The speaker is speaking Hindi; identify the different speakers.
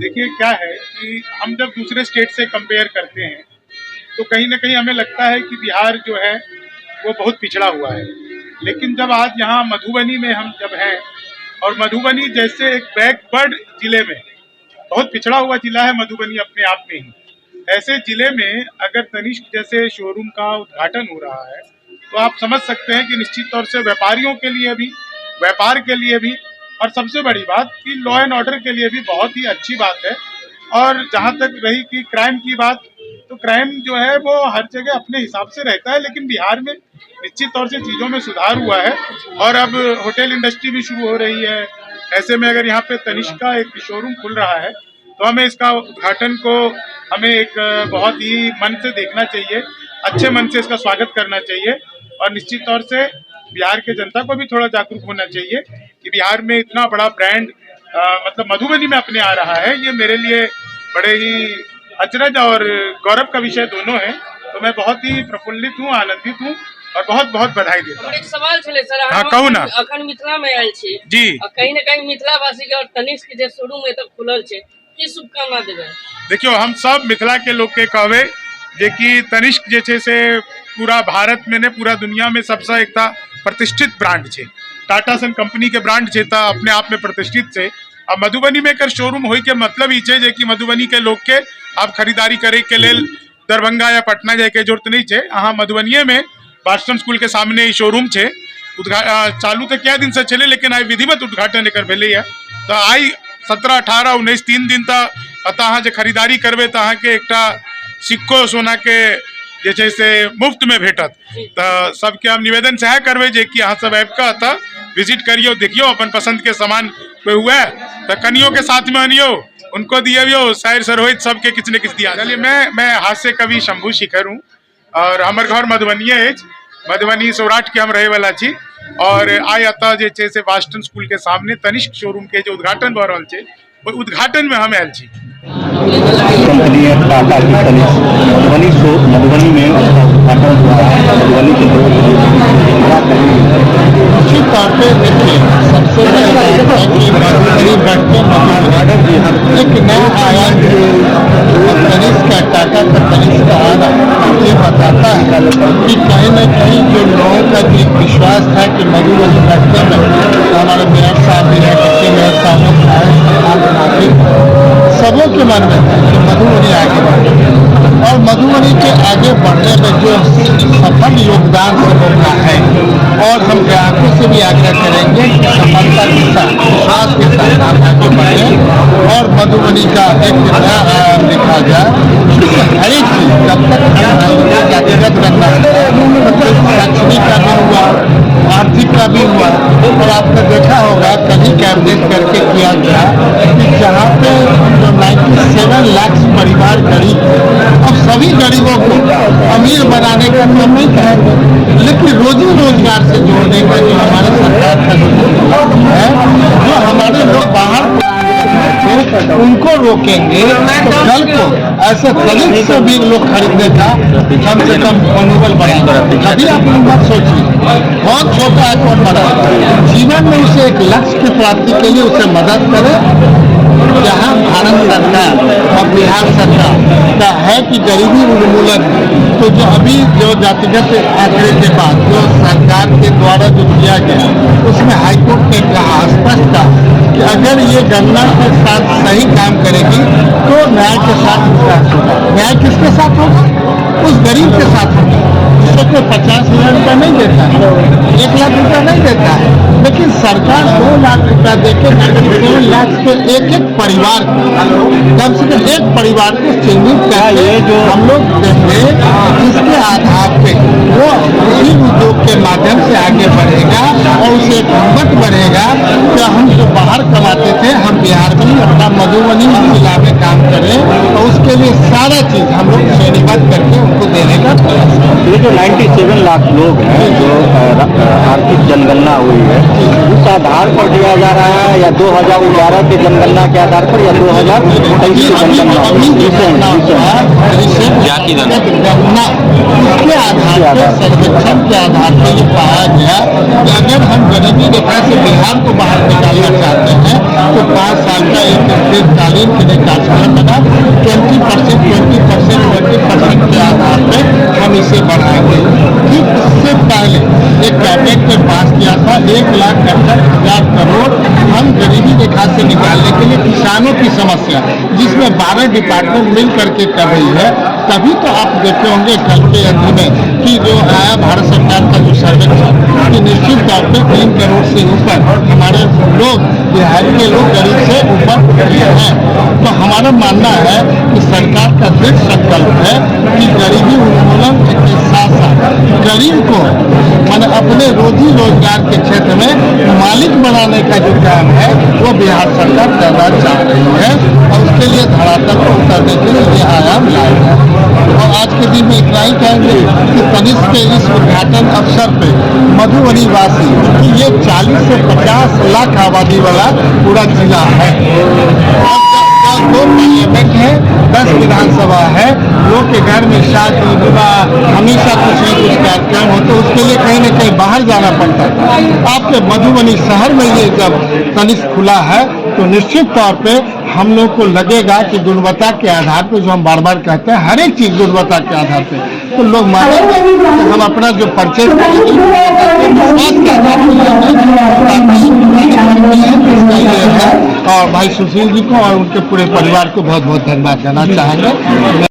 Speaker 1: देखिए क्या है कि हम जब दूसरे स्टेट से कंपेयर करते हैं तो कहीं ना कहीं हमें लगता है कि बिहार जो है वो बहुत पिछड़ा हुआ है। लेकिन जब आज यहाँ मधुबनी में हम जब हैं और मधुबनी जैसे एक बैकवर्ड जिले में, बहुत पिछड़ा हुआ जिला है मधुबनी अपने आप में ही, ऐसे जिले में अगर तनिष्क जैसे शोरूम का उद्घाटन हो रहा है तो आप समझ सकते हैं कि निश्चित तौर से व्यापारियों के लिए भी, व्यापार के लिए भी, और सबसे बड़ी बात कि लॉ एंड ऑर्डर के लिए भी बहुत ही अच्छी बात है। और जहाँ तक रही कि क्राइम की बात, तो क्राइम जो है वो हर जगह अपने हिसाब से रहता है, लेकिन बिहार में निश्चित तौर से चीज़ों में सुधार हुआ है और अब होटल इंडस्ट्री भी शुरू हो रही है। ऐसे में अगर यहाँ पे तनिष्क का एक शोरूम खुल रहा है तो हमें इसका उद्घाटन को हमें एक बहुत ही मन से देखना चाहिए, अच्छे मन से इसका स्वागत करना चाहिए। और निश्चित तौर से बिहार के जनता को भी थोड़ा जागरूक होना चाहिए कि बिहार में इतना बड़ा ब्रांड मतलब मधुबनी में अपने आ रहा है। ये मेरे लिए बड़े ही अचरज और गौरव का विषय दोनों है। तो मैं बहुत ही प्रफुल्लित हूँ, आनंदित हूँ और बहुत बहुत बधाई देता हूँ।
Speaker 2: एक सवाल छले सर,
Speaker 1: हाँ कहू ना।
Speaker 2: अखन मिथिला में आयल छी
Speaker 1: जी,
Speaker 2: कहीं न कहीं मिथिलावासी के और तनिष्क के शोरूम एतऽ खुलल छै, की शुभकामना देबै?
Speaker 1: देखियो हम सब मिथिला के लोग के कहबे जे कि तनिष्क जे छे से पूरा भारत में ने पूरा दुनिया में सबसे एक प्रतिष्ठित ब्रांड छे। टाटा सन कंपनी के ब्रांड छे ता अपने आप में प्रतिष्ठित छे। अब मधुबनी में कर शोरूम होई के मतलब ही छे जे कि मधुबनी के लोग के आप खरीदारी करे के लेल दरभंगा या पटना जाए के जरूरत नहीं छे। अहाँ मधुबनिये में बास्टन स्कूल के सामने ही शोरूम छे। चालू तो क्या दिन से चले, लेकिन आई विधिवत उद्घाटन एकर भेले है। तो आई 17, 18, 19 3 दिन तक अतः अहाँ जे खरीदारी करबे तो अहाँ के एकटा सिक्को सोना के जे छै से मुफ्त में भेटत। तो सबके हम निवेदन से करबे जे कि अहाँ सब आबि के अतः विजिट करियो, देखियो अपन पसंद के सामान कोई हुआ तो कनियों के साथ में आनियो, उनको दियो, शायर सरोहित सबके किसी न किसी दिया। चलिए मैं हास्य कवि शंभू शिखर हूँ और हमार घर मधुबनी है। मधुबनी सौराठ के हम रहे वाला छी और आई अतः जे छै से बास्टन स्कूल के सामने तनिष्क शोरूम के जो उद्घाटन भ रहल छै वो उद्घाटन में हम आयल छी।
Speaker 3: कंपनी है टाटा की तनिष्क मधुबनी में उद्घाटन हुआ है। मधुबनी के
Speaker 4: निश्चित तौर पे देखिए सबसे पहले मधुबनी बढ़ते एक नया आयाम तनिष्क का, टाटा का तनिष्क का आना ये बताता है कि कहीं न कहीं जो लोगों का जो विश्वास था कि मधुबनी बढ़ते में हमारे मेयर साहब भी है, डिप्टी मेयर साहब सबों के मन में था कि मधुबनी आगे बढ़े और मधुबनी के आगे बढ़ने में जो सफल योगदान सबका है और हम ग्राहकों से भी आग्रह करेंगे कि सफलता के साथ, विश्वास के साथ आप आगे बढ़े और मधुबनी का एक नया आयाम देखा जाए। हर एक चीज जब तक जातिगत रखना शैक्षणिक का भी हुआ, आर्थिक का भी हुआ और आपने देखा होगा कभी कैबिनेट करके किया गया कि जहाँ पे 97 लाख परिवार गरीब, अब सभी गरीबों को अमीर बनाने का काम नहीं कहेंगे, लेकिन रोजी रोजगार से जोड़ने का जो हमारे सरकार का जो है, जो हमारे लोग बाहर उनको रोकेंगे तो कल को ऐसे दलित से भी लोग खरीदने का कम से कम मनोबल बढ़ेगा। अभी आप मत सोचिए, बहुत छोटा है कौन बड़ा, जीवन में उसे एक लक्ष्य की प्राप्ति के लिए उसे मदद करें। जहाँ भारत सरकार और बिहार सरकार का है कि गरीबी उन्मूलन, तो जो अभी जो जातिगत आंकड़े के बाद जो सरकार के द्वारा जो किया गया उसमें हाईकोर्ट ने कहा स्पष्ट कहा कि अगर ये गणना के साथ सही काम करेगी तो न्याय के साथ विकास होगा। न्याय किसके साथ होगा? उस गरीब के साथ होगा जिसको कोई 50,000 रुपया नहीं देता है, 1 लाख रुपया नहीं देता है, लेकिन सरकार 2 लाख रुपया देकर 2 लाख के एक परिवार को, कम से कम एक परिवार को चिन्हित करके जो हम लोग देंगे, जिसके आधार पे वो उसी उद्योग के माध्यम से आगे बढ़ेगा और उसे एक हिम्मत बढ़ेगा कि हम जो बाहर कमाते थे हम बिहार में ही अपना मधुबनी जिला में काम करें और उसके लिए सारा चीज हम लोग श्रेणीबद्ध करके उनको देने का प्रयास करें।
Speaker 3: 97 लाख लोग हैं जो आर्थिक जनगणना हुई है, उस आधार पर दिया जा रहा है या 2011 के जनगणना के आधार पर या 2023 की जनगणना
Speaker 4: जाति गणना उसके आधार पर सर्वेक्षण के आधार पर ये पाया गया कि अगर हम गरीबी रेखा से बिहार को बाहर निकालना चाहते हैं तो 5 साल का एक दीर्घकालीन के लिए कार्यक्रम बना 20% के आधार पर हम इसे बढ़ाएंगे। ठीक इससे पहले एक कैबिनेट ने पास किया था 1,68,000 करोड़ हम गरीबी रेखा से निकालने के लिए किसानों की समस्या, जिसमें 12 डिपार्टमेंट मिल करके कर रही है। तभी तो आप देखे होंगे कल के अंत में कि जो आया भारत सरकार का जो सर्वेक्षण कि निश्चित तौर पर 3 करोड़ से ऊपर हमारे लोग बिहार के लोग गरीब से ऊपर हैं। तो हमारा मानना है कि सरकार का दृढ़ संकल्प है कि गरीबी उन्मूलन के साथ साथ गरीब को माने अपने रोजी रोजगार के क्षेत्र में मालिक बनाने का जो काम है वो बिहार सरकार करना चाह रही है और उसके लिए धरातल पर उतरने के लिए ये आयाम लाए हैं। और आज के दिन में इतना ही कहेंगे कि तनिष्क के इस उद्घाटन अवसर पे मधुबनी वासी कि ये 40 से 50 लाख आबादी वाला पूरा जिला है। 2 पार्लियामेंट है, 10 विधानसभा है, लोग के घर में शादी विवाह हमेशा कुछ न कुछ कार्यक्रम होते, उसके लिए कहीं न कहीं बाहर जाना पड़ता है। आपके मधुबनी शहर में ये जब तनिष्क खुला है तो निश्चित तौर पे हम लोग को लगेगा कि गुणवत्ता के आधार पर, जो हम बार बार कहते हैं हर एक चीज गुणवत्ता के आधार पे, तो लोग मानेंगे कि हम अपना जो परचेज करेंगे विश्वास के आधार पर। और भाई सुशील जी को और उनके पूरे परिवार को बहुत बहुत धन्यवाद देना चाहेंगे।